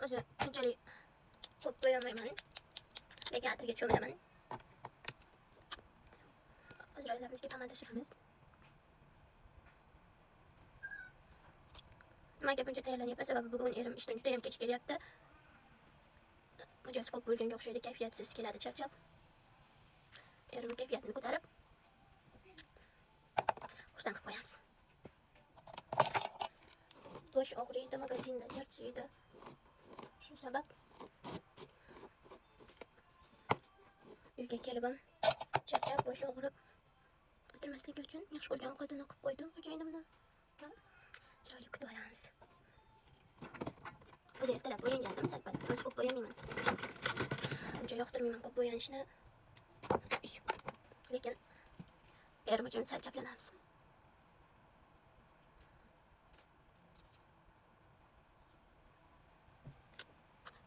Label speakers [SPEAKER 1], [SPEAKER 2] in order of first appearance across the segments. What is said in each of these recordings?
[SPEAKER 1] o'zi unchalik ko'p qo'yolmayman. Lekin atirga cho'milaman. Hozir oylarimizga pomada suramiz. Nimaga buncha tayyorlanyapman? Sababi bugun erim ishdan juda ham kech kelyapti. Mijoz ko'p bo'lganga o'xshaydi, kayfiyatsiz keladi charchab. Erim kayfiyatini ko'tarib xursand qilib qo'yamiz. Bosh og'riydi, magazinda charchaydi. Shu sabab uyga kelib ham charchab, bosh og'rib o'tirmasligi uchun yaxshi ko'rgan ovqatini qilib qo'ydim xo'jayinimni. Chiroyli kutib olamiz. O'zi ertalab bo'yangandim, sal-pal. O'zi ko'p bo'yamayman. Uncha yoqtirmayman ko'p bo'yanishni. Lekin erim uchun sal chaplanamiz.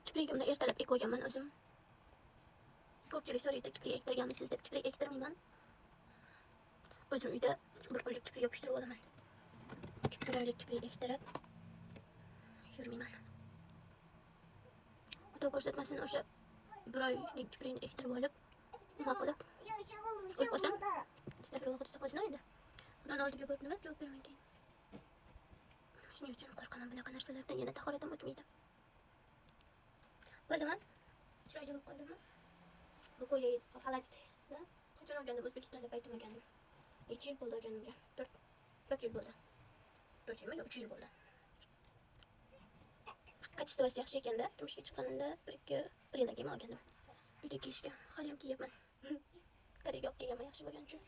[SPEAKER 1] Kiprigimni ertalab ekib o'zim. Ko'pchilik so'raydi, kiprik ektirganmisiz deb. Kiprik ektirmayman. O'zim uyda bir kunlik kiprik yopishtirib olaman. Chiroyli kiprik ektirib yurmayman. Xudo ko'rsatmasin, o'sha bir oylik kiprikni ektirib olib, nima qilib o'lib qolsam, astag'firulloh, xudo saqlasin endi. Xudoni oldiga borib nima javob beraman keyin. Shuning uchun qo'rqaman bunaqa narsalardan, yana tahoratim o'tmaydi. Bo'ldimi? Chiroyli bo'lib qoldimi? Bu ko'ylak xalatni qachon olgandim, O'zbekistonda aytmagandim. Necha yil bo'ldi olganimga? 4 yil bo'ldi. 4 yilmi? Yo'q, 3 yil bo'ldi. Kачествоsi yaxshi ekanda, turmushga chiqqanimda 1 yildan keyin olgandim. Uyda kiyishga hali ham kiyaman. Koreyaga olib kelganman yaxshi bo'lgani uchun.